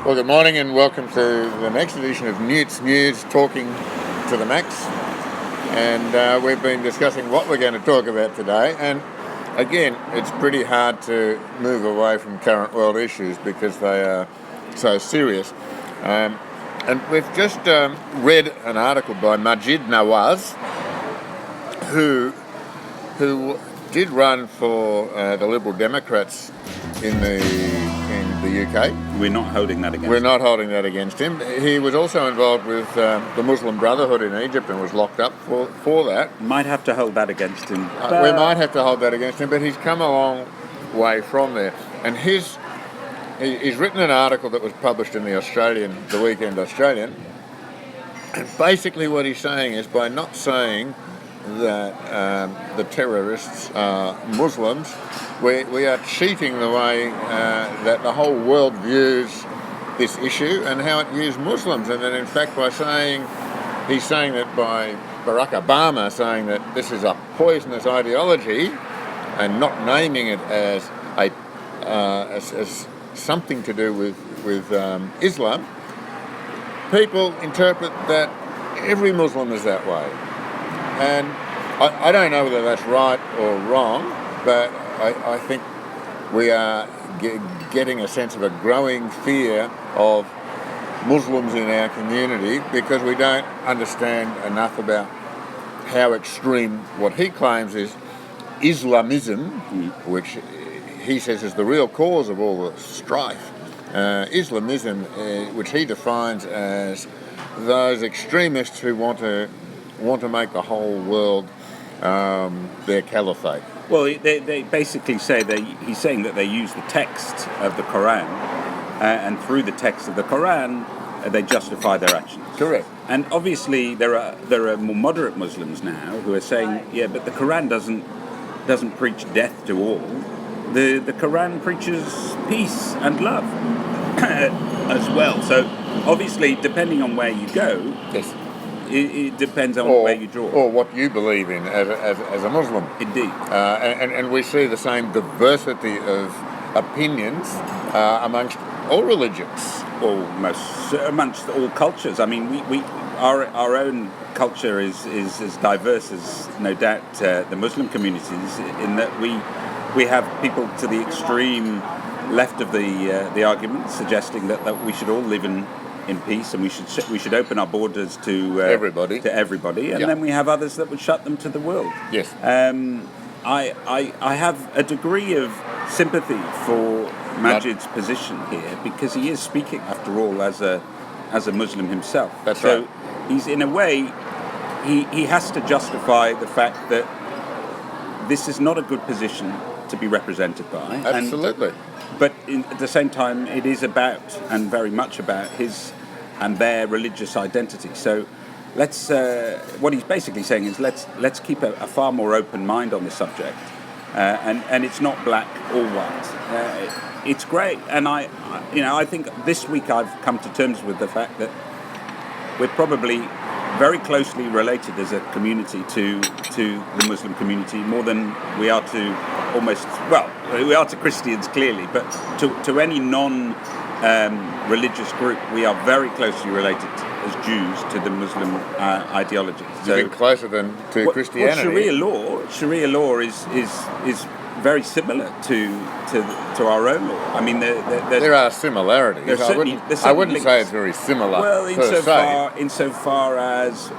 Well, good morning and welcome to the next edition of Newt's News, Talking to the Max. And we've been discussing what we're going to talk about today. And again, it's pretty hard to move away from current world issues because they are so serious. And we've just read an article by Maajid Nawaz, who did run for the Liberal Democrats in the UK. We're not holding that against him. We're not holding that against him. He was also involved with the Muslim Brotherhood in Egypt and was locked up for that. Might have to hold that against him. We might have to hold that against him, but he's come a long way from there. And he's written an article that was published in the Weekend Australian. And basically what he's saying is, by not saying that the terrorists are Muslims, we are cheating the way that the whole world views this issue and how it views Muslims. And then in fact he's saying that by Barack Obama saying that this is a poisonous ideology and not naming it as as something to do with Islam, people interpret that every Muslim is that way. And I don't know whether that's right or wrong, but I think we are getting a sense of a growing fear of Muslims in our community because we don't understand enough about how extreme what he claims is Islamism, which he says is the real cause of all the strife. Islamism, which he defines as those extremists who want to make the whole world their caliphate. Well, they basically say he's saying that they use the text of the Quran, and through the text of the Quran, they justify their actions. Correct. And obviously, there are more moderate Muslims now who are saying, yeah, but the Quran doesn't preach death to all. The Quran preaches peace and love as well. So obviously, depending on where you go, yes, it depends on where you draw. Or what you believe in as a Muslim. Indeed. And we see the same diversity of opinions amongst all religions. Amongst all cultures. I mean, our own culture is as diverse as, no doubt, the Muslim communities, in that we have people to the extreme left of the argument suggesting that we should all live in peace, and we should open our borders to everybody, and then we have others that would shut them to the world. Yes. I have a degree of sympathy for Maajid's position here, because he is speaking, after all, as a Muslim himself. That's right. So he's, in a way, he has to justify the fact that this is not a good position to be represented by. Absolutely. But at the same time, it is about, and very much about, his and their religious identity. So what he's basically saying is let's keep a far more open mind on the subject, and it's not black or white. It's grey, and I think this week I've come to terms with the fact that we're probably very closely related as a community to the Muslim community, more than we are to we are to Christians, clearly, but to any non-religious group, we are very closely related as Jews to the Muslim ideology. So, even closer than to Christianity. Sharia law is very similar to our own law. I mean, there are similarities. I wouldn't say it's very similar. Well, insofar as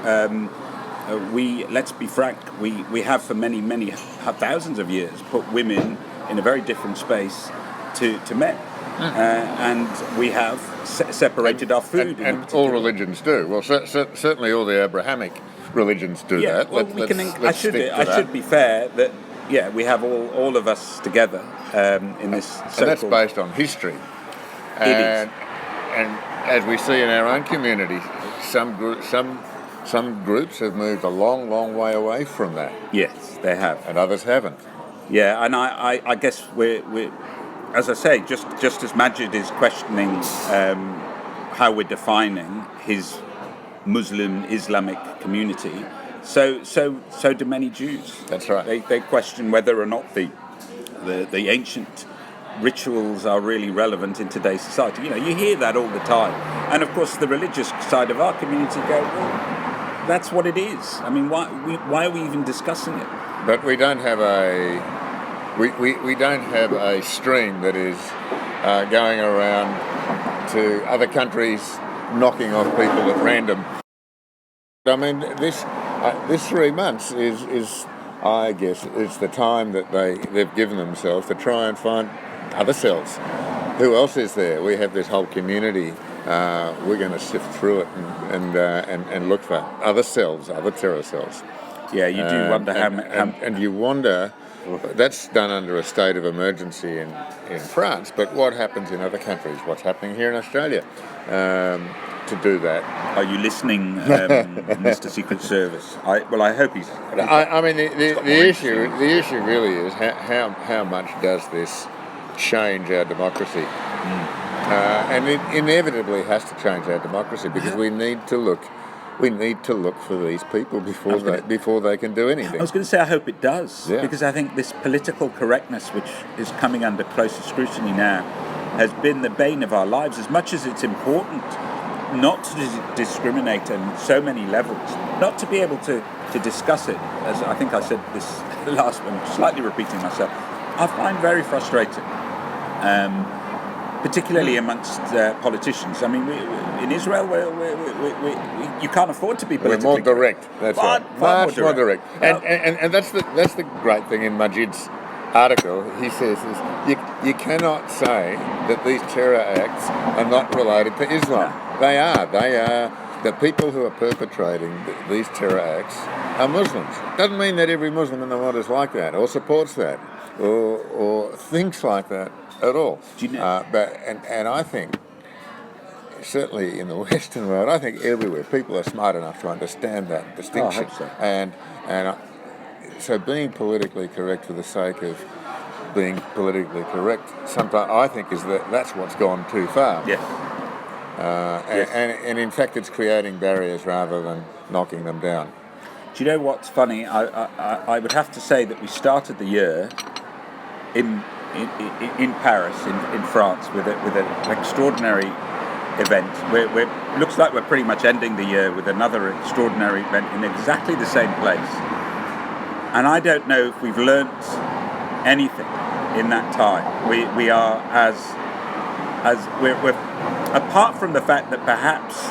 let's be frank, we have for many thousands of years put women in a very different space to men, and we have separated our food. And all religions do. Well, certainly all the Abrahamic religions do that. Well, I should be fair that. Yeah, we have all of us together in this so-called... And that's based on history. And as we see in our own community, some groups have moved a long way away from that. Yes, they have. And others haven't. Yeah, and I guess we're as I say, just as Maajid is questioning how we're defining his Muslim Islamic community, so do many Jews. That's right. They question whether or not the ancient rituals are really relevant in today's society. You hear that all the time. And of course, the religious side of our community go, well, that's what it is. I mean, why are we even discussing it? But we don't have we don't have a stream that is going around to other countries knocking off people at random. I mean, this 3 months is I guess it's the time that they've given themselves to try and find other cells. Who else is there? We have this whole community. We're going to sift through it and look for other cells, other terror cells. Yeah, you do wonder how. And you wonder. That's done under a state of emergency in France. But what happens in other countries? What's happening here in Australia to do that? Are you listening, Mr. Secret Service? I hope he's. I mean, the issue really is how much does this change our democracy? And it inevitably has to change our democracy because we need to look for these people before they can do anything. I was going to say I hope it does, Yeah. because I think this political correctness, which is coming under closer scrutiny now, has been the bane of our lives. As much as it's important not to discriminate on so many levels, not to be able to discuss it, as I think I said this last one, slightly repeating myself, I find very frustrating. Particularly amongst politicians. I mean, in Israel, you can't afford to be politically. We're more direct. That's right. Much more direct. And that's the great thing in Majid's article. He says is you cannot say that these terror acts are not related to Islam. No. They are. The people who are perpetrating these terror acts are Muslims. Doesn't mean that every Muslim in the world is like that or supports that or thinks like that at all. Do you know? And I think, certainly in the Western world, I think everywhere people are smart enough to understand that distinction. I hope so. And so being politically correct for the sake of being politically correct, sometimes I think that's what's gone too far. Yes. And in fact, it's creating barriers rather than knocking them down. Do you know what's funny? I would have to say that we started the year in Paris, in France, with an extraordinary event. Looks like we're pretty much ending the year with another extraordinary event in exactly the same place. And I don't know if we've learnt anything in that time. We are as we're apart from the fact that perhaps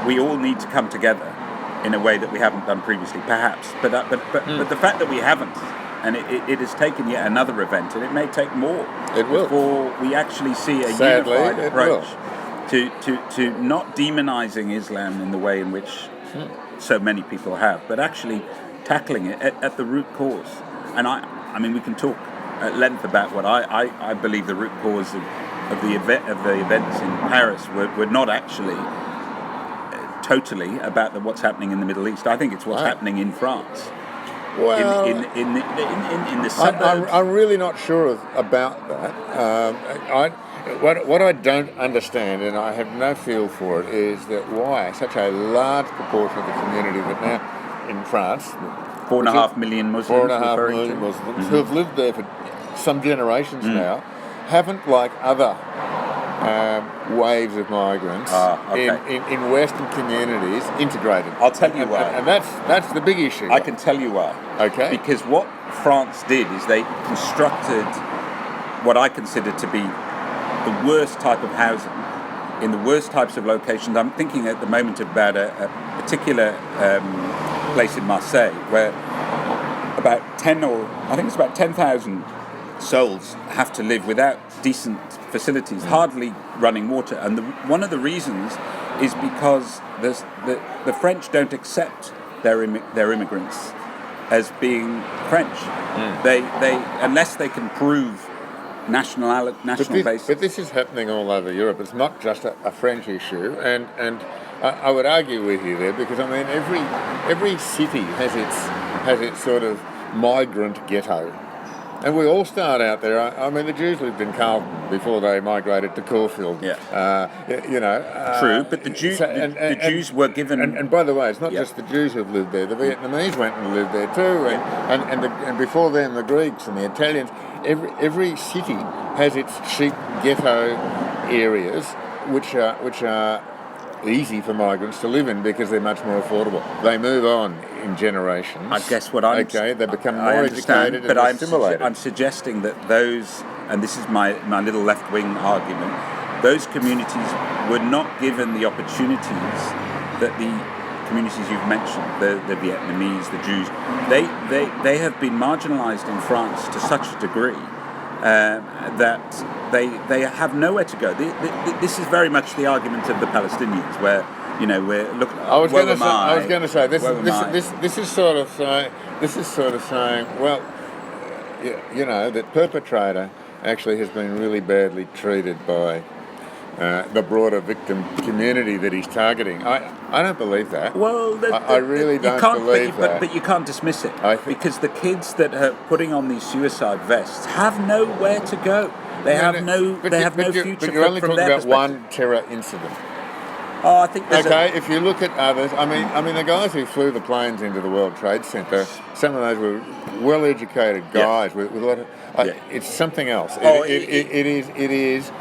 we all need to come together in a way that we haven't done previously. Perhaps, but the fact that we haven't. And it has taken yet another event, and it may take more before we actually see a unified approach to not demonizing Islam in the way in which so many people have, but actually tackling it at the root cause. And I mean, we can talk at length about what I believe the root cause of the events in Paris were not actually totally about what's happening in the Middle East. I think it's what's happening in France. Well, in the suburbs. I'm really not sure about that. What I don't understand, and I have no feel for it, is that why such a large proportion of the community that now in France, 4.5 million Muslims, 4.5 million Muslims who have lived there for some generations now, haven't, like other waves of migrants in Western communities, integrated. I'll tell you why. And that's the big issue. I can tell you why. Okay. Because what France did is they constructed what I consider to be the worst type of housing in the worst types of locations. I'm thinking at the moment about a particular place in Marseille where about 10,000 souls have to live without decent facilities, hardly running water. And one of the reasons is because the French don't accept their immigrants as being French. They unless they can prove national basis. But this is happening all over Europe. It's not just a French issue, and I would argue with you there, because I mean every city has its sort of migrant ghetto. And we all start out there. I mean, the Jews lived in Carlton before they migrated to Caulfield. Yeah. True, but the Jews were given. And by the way, it's not just the Jews who've lived there. The Vietnamese went and lived there too, and before them, the Greeks and the Italians. Every city has its chic ghetto areas, which are easy for migrants to live in because they're much more affordable. They move on in generations. I guess what I'm... Okay, they become more educated and assimilated. I'm suggesting that those, and this is my little left-wing argument, those communities were not given the opportunities that the communities you've mentioned, the Vietnamese, the Jews, they have been marginalised in France to such a degree that they have nowhere to go. This is very much the argument of the Palestinians, where we're looking. I was going to say this is sort of saying, well, that perpetrator actually has been really badly treated by the broader victim community that he's targeting. I don't believe that. Well, I really don't believe that. But you can't dismiss it, because the kids that are putting on these suicide vests have nowhere to go. They have no future. But you're only from talking their about one terror incident. Oh, I think there's if you look at others, I mean, the guys who flew the planes into the World Trade Center, some of those were well-educated guys with a lot of. It's something else. It is